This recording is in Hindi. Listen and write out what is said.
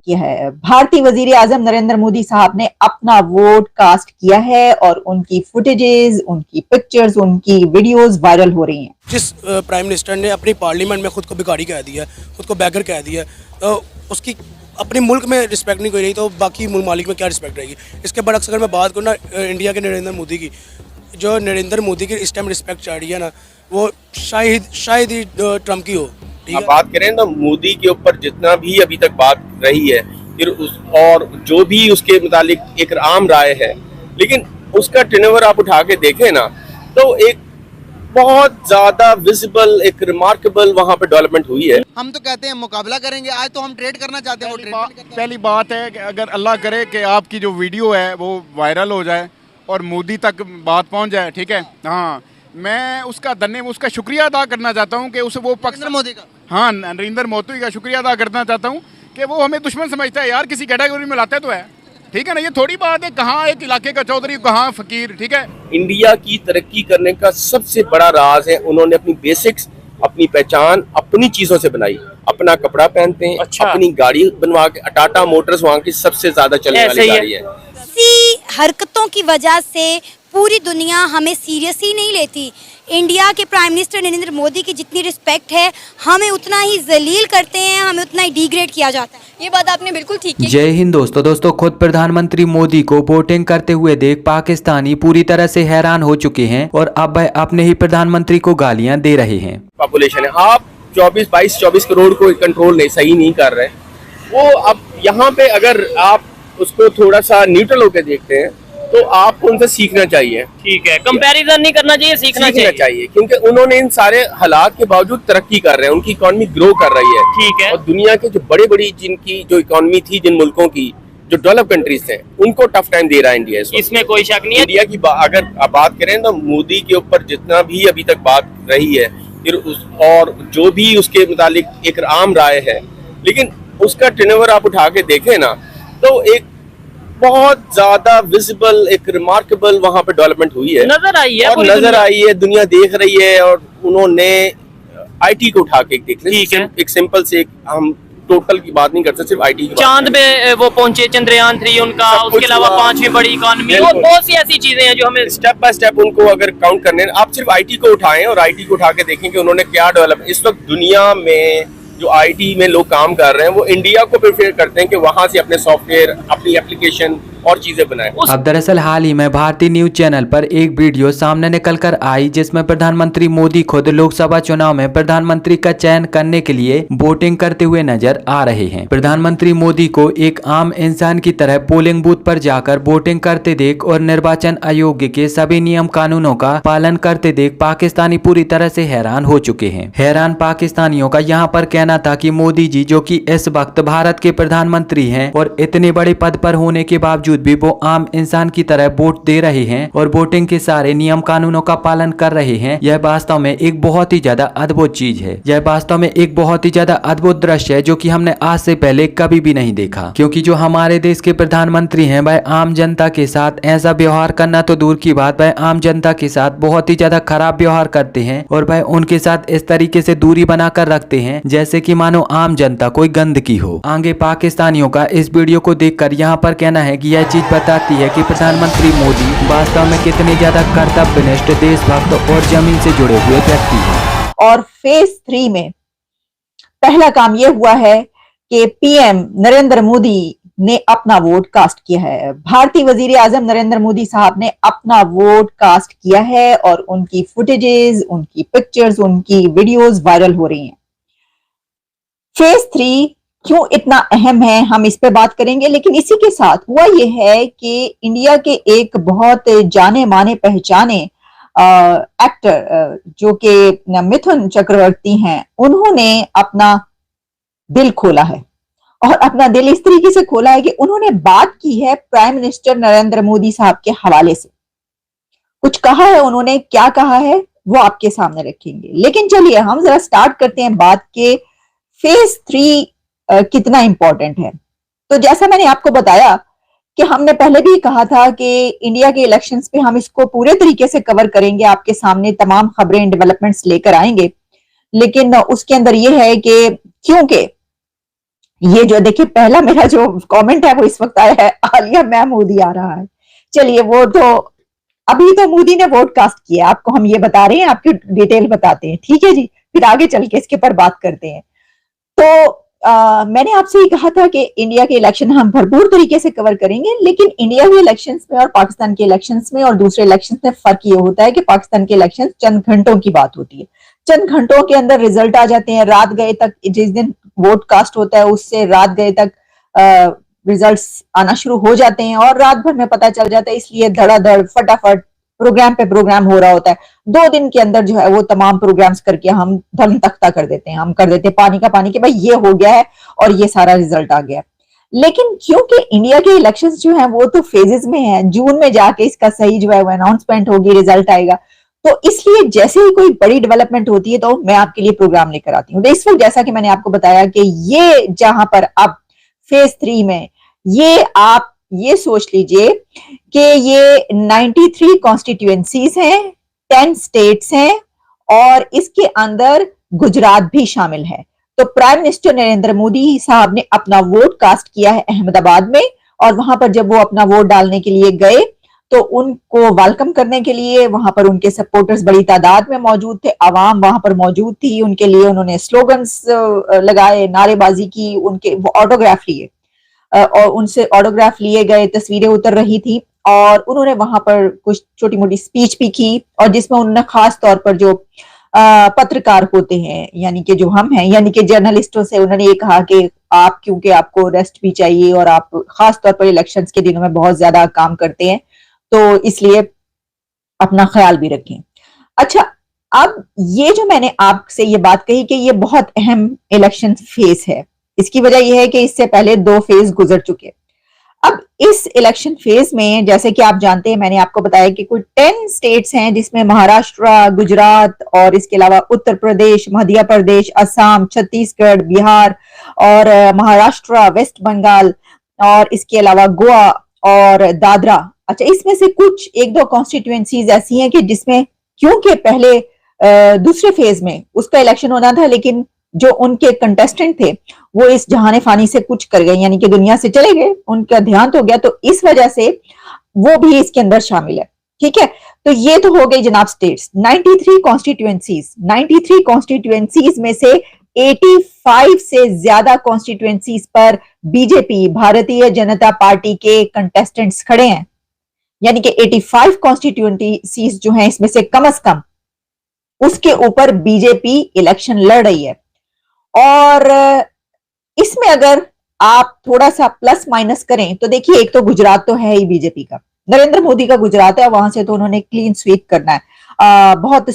किया है। भारतीय वजीर आजम नरेंद्र मोदी साहब ने अपना वोट कास्ट किया है और उनकी फुटेजेस, उनकी पिक्चर्स, उनकी वीडियोस वायरल हो रही हैं। जिस प्राइम मिनिस्टर ने अपनी पार्लियामेंट में खुद को भिखारी कह दिया, खुद को बैगर कह दिया, तो उसकी अपने मुल्क में रिस्पेक्ट नहीं कोई रही तो बाकी ममालिक में क्या रिस्पेक्ट रहेगी। इसके बरक्स अगर मैं बात करूँ ना इंडिया के नरेंद्र मोदी की, जो नरेंद्र मोदी की इस टाइम रिस्पेक्ट चाह रही है ना, वो शायद ही ट्रम्प की हो। आप बात करें ना मोदी के ऊपर जितना भी अभी तक बात रही है, फिर और जो भी उसके मुतालिक एक आम राय है, लेकिन उसका टर्नओवर आप उठा के देखें ना तो एक बहुत ज्यादा विजिबल, एक रिमार्केबल वहाँ पे डेवलपमेंट हुई है। हम तो कहते हैं मुकाबला करेंगे, आज तो हम ट्रेड करना चाहते हैं। पहली बात है कि अगर अल्लाह करे कि आपकी जो वीडियो है वो वायरल हो जाए और मोदी तक बात पहुंच जाए, ठीक है। हाँ, मैं उसका शुक्रिया अदा करना चाहता हूँ कि उसे वो नरेंद्र मोदी का, हाँ, नरेंद्र मोदी का शुक्रिया अदा करना चाहता हूँ कि वो हमें दुश्मन समझता है यार, किसी कैटेगरी में लाता है तो है, ठीक है ना। ये थोड़ी बात है कहाँ एक इलाके का चौधरी, कहाँ फकीर, ठीक है। इंडिया की तरक्की करने का सबसे बड़ा राज है उन्होंने अपनी बेसिक्स, अपनी पहचान अपनी चीजों से बनाई। अपना कपड़ा पहनते हैं, अपनी गाड़ी बनवा के, टाटा मोटर्स वहाँ की सबसे ज्यादा चलने वाली गाड़ी है। ऐसी हरकतों की वजह से पूरी दुनिया हमें सीरियस ही नहीं लेती। इंडिया के प्राइम मिनिस्टर नरेंद्र मोदी की जितनी रिस्पेक्ट है, हमें उतना ही जलील करते हैं, हमें उतना ही डिग्रेड किया जाता है। ये बात आपने बिल्कुल ठीक की। जय हिंद दोस्तों, खुद प्रधानमंत्री मोदी को वोटिंग करते हुए देख पाकिस्तानी पूरी तरह से हैरान हो चुके हैं और अब वह अपने ही प्रधानमंत्री को गालियां दे रहे हैं। पॉपुलेशन है, आप 24 करोड़ को कंट्रोल नहीं, सही नहीं कर रहे वो। अब यहाँ पे अगर आप उसको थोड़ा सा न्यूट्रल होकर देखते हैं तो आपको उनसे सीखना चाहिए। ठीक है, कंपैरिजन नहीं करना चाहिए, सीखना चाहिए, क्योंकि उन्होंने इन सारे हालात के बावजूद तरक्की कर रहे हैं, उनकी इकोनॉमी ग्रो कर रही है। ठीक है, और दुनिया के जो बड़ी जिनकी जो इकोनॉमी थी, जिन मुल्कों की जो डेवलप कंट्रीज थे, उनको टफ टाइम दे रहा है इंडिया। इसमें कोई शक नहीं है। इंडिया की अगर आप बात करें तो मोदी के ऊपर जितना भी अभी तक बात रही है, फिर और जो भी उसके मुतालिक एक आम राय है, लेकिन उसका टर्नओवर आप उठा के देखें ना तो एक बहुत ज्यादा विजिबल, एक रिमार्केबल वहाँ पे डेवलपमेंट हुई है, नजर आई है, दुनिया देख रही है। और उन्होंने आईटी को उठा के देख लिया, एक सिंपल से हम टोटल की बात नहीं करते, सिर्फ आईटी की। चांद पे वो पहुंचे, चंद्रयान 3 उनका, उसके अलावा 5वीं बड़ी इकोनॉमी और बहुत सी ऐसी चीजें हैं जो हमें स्टेप बाय स्टेप उनको अगर काउंट करने, आप सिर्फ आईटी को उठाएं और आईटी को उठा के देखें कि उन्होंने क्या डेवलप। इस वक्त दुनिया में जो आईटी में लोग काम कर रहे हैं वो इंडिया को प्रेफर करते हैं कि वहां से अपने सॉफ्टवेयर, अपनी एप्लीकेशन और चीजें बनाएं। अब दरअसल हाल ही में भारतीय न्यूज चैनल पर एक वीडियो सामने निकल कर आई जिसमें प्रधानमंत्री मोदी खुद लोकसभा चुनाव में प्रधानमंत्री का चयन करने के लिए वोटिंग करते हुए नजर आ रहे हैं। प्रधानमंत्री मोदी को एक आम इंसान की तरह पोलिंग बूथ पर जाकर वोटिंग करते देख और निर्वाचन आयोग के सभी नियम कानूनों का पालन करते देख पाकिस्तानी पूरी तरह से हैरान हो चुके हैं। हैरान पाकिस्तानियों का यहाँ पर कहना था कि मोदी जी, जो कि इस वक्त भारत के प्रधानमंत्री हैं और इतने बड़े पद पर होने के बावजूद भी वो आम इंसान की तरह वोट दे रहे हैं और वोटिंग के सारे नियम कानूनों का पालन कर रहे हैं। यह वास्तव में एक बहुत ही ज्यादा अद्भुत चीज है। यह वास्तव में एक बहुत ही ज्यादा अद्भुत दृश्य है जो कि हमने आज से पहले कभी भी नहीं देखा, क्योंकि जो हमारे देश के प्रधानमंत्री हैं वह आम जनता के साथ ऐसा व्यवहार करना तो दूर की बात, वह आम जनता के साथ बहुत ही ज्यादा खराब व्यवहार करते हैं और वह उनके साथ इस तरीके से दूरी बनाकर रखते हैं जैसे कि मानो आम जनता कोई गंदगी हो। आगे पाकिस्तानियों का इस वीडियो को देखकर यहाँ पर कहना है कि यह चीज बताती है कि प्रधानमंत्री मोदी वास्तव में कितने ज्यादा कर्तव्यनिष्ठ, देशभक्त और जमीन से जुड़े हुए व्यक्ति हैं। और फेज 3 में पहला काम यह हुआ है कि पीएम नरेंद्र मोदी ने अपना वोट कास्ट किया है। भारतीय वजीर आजम नरेंद्र मोदी साहब ने अपना वोट कास्ट किया है और उनकी फुटेजेस, उनकी पिक्चर्स, उनकी वीडियोस वायरल हो रही हैं। फेज 3 क्यों इतना अहम है, हम इस पे बात करेंगे, लेकिन इसी के साथ हुआ यह है कि इंडिया के एक बहुत जाने माने पहचाने एक्टर जो कि मिथुन चक्रवर्ती हैं, उन्होंने अपना दिल खोला है और अपना दिल इस तरीके से खोला है कि उन्होंने बात की है प्राइम मिनिस्टर नरेंद्र मोदी साहब के हवाले से। कुछ कहा है उन्होंने, क्या कहा है वो आपके सामने रखेंगे, लेकिन चलिए हम जरा स्टार्ट करते हैं बात के फेज 3 कितना इंपॉर्टेंट है। तो जैसा मैंने आपको बताया कि हमने पहले भी कहा था कि इंडिया के इलेक्शंस पे हम इसको पूरे तरीके से कवर करेंगे, आपके सामने तमाम खबरें, डेवलपमेंट्स लेकर आएंगे, लेकिन उसके अंदर यह है कि क्योंकि ये जो देखिए पहला मेरा जो कमेंट है वो इस वक्त आया है, आलिया मैम मोदी आ रहा है। चलिए वो तो अभी तो मोदी ने वोट कास्ट किया, आपको हम ये बता रहे हैं, आपकी डिटेल बताते हैं, ठीक है जी, फिर आगे चल के इसके ऊपर बात करते हैं। तो मैंने आपसे ये कहा था कि इंडिया के इलेक्शन हम भरपूर तरीके से कवर करेंगे, लेकिन इंडिया के इलेक्शंस में और पाकिस्तान के इलेक्शंस में और दूसरे इलेक्शंस में फर्क ये होता है कि पाकिस्तान के इलेक्शंस चंद घंटों की बात होती है, चंद घंटों के अंदर रिजल्ट आ जाते हैं, रात गए तक, जिस दिन वोट कास्ट होता है उससे रात गए तक रिजल्ट्स आना शुरू हो जाते हैं और रात भर में पता चल जाता है, इसलिए धड़ाधड़ फटाफट प्रोग्राम पे प्रोग्राम हो रहा होता है। 2 दिन के अंदर जो है वो तमाम प्रोग्राम्स करके हम धन तख्ता कर देते हैं, हम कर देते हैं पानी का पानी, कि भाई ये हो गया है और ये सारा रिजल्ट आ गया। लेकिन क्योंकि इंडिया के इलेक्शंस जो हैं वो तो फेजेस में है, जून में जाके इसका सही जो है वो अनाउंसमेंट होगी, रिजल्ट आएगा, तो इसलिए जैसे ही कोई बड़ी डेवलपमेंट होती है तो मैं आपके लिए प्रोग्राम लेकर आती हूँ। तो इस वक्त जैसा कि मैंने आपको बताया कि ये जहां पर अब फेज 3 में ये आप ये सोच लीजिए कि ये 93 कॉन्स्टिट्यूएंसीज हैं, 10 स्टेट्स हैं और इसके अंदर गुजरात भी शामिल है। तो प्राइम मिनिस्टर नरेंद्र मोदी साहब ने अपना वोट कास्ट किया है अहमदाबाद में, और वहां पर जब वो अपना वोट डालने के लिए गए तो उनको वेलकम करने के लिए वहां पर उनके सपोर्टर्स बड़ी तादाद में मौजूद थे, आवाम वहां पर मौजूद थी, उनके लिए उन्होंने स्लोगन्स लगाए, नारेबाजी की, उनके वो ऑटोग्राफ लिए और उनसे ऑटोग्राफ लिए गए, तस्वीरें उतर रही थी और उन्होंने वहां पर कुछ छोटी मोटी स्पीच भी की, और जिसमें उन्होंने खास तौर पर जो पत्रकार होते हैं यानी कि जो हम हैं यानी कि जर्नलिस्टों से उन्होंने ये कहा कि आप, क्योंकि आपको रेस्ट भी चाहिए और आप खास तौर पर इलेक्शंस के दिनों में बहुत ज्यादा काम करते हैं, तो इसलिए अपना ख्याल भी रखें। अच्छा, अब ये जो मैंने आपसे ये बात कही कि ये बहुत अहम इलेक्शन फेज है, इसकी वजह यह है कि इससे पहले 2 फेज गुजर चुके। अब इस इलेक्शन फेज में जैसे कि आप जानते हैं, मैंने आपको बताया कि कुल 10 स्टेट्स हैं जिसमें महाराष्ट्र, गुजरात और इसके अलावा उत्तर प्रदेश, मध्य प्रदेश, असम, छत्तीसगढ़, बिहार और महाराष्ट्र, वेस्ट बंगाल और इसके अलावा गोवा और दादरा। अच्छा, इसमें से कुछ 1-2 कॉन्स्टिट्यूएंसीज ऐसी हैं कि जिसमें क्योंकि पहले दूसरे फेज में उसका इलेक्शन होना था, लेकिन जो उनके कंटेस्टेंट थे वो इस जहाने फानी से कुछ कर गए, यानी कि दुनिया से चले गए, उनका देहांत हो गया, तो इस वजह से वो भी इसके अंदर शामिल है। ठीक है, तो ये तो हो गई जनाब स्टेट्स। 93 कॉन्स्टिट्यूएंसीज में से 85 से ज्यादा कॉन्स्टिट्यूएंसीज पर बीजेपी, भारतीय जनता पार्टी के कंटेस्टेंट्स खड़े हैं, यानी कि 85 कॉन्स्टिट्यूएंसीज जो हैं इसमें से कम से कम उसके ऊपर बीजेपी इलेक्शन लड़ रही है। और इसमें अगर आप थोड़ा सा प्लस माइनस करें तो देखिए, एक तो गुजरात तो है ही बीजेपी का, नरेंद्र मोदी का गुजरात है, वहां से तो उन्होंने क्लीन स्वीप करना है। बहुत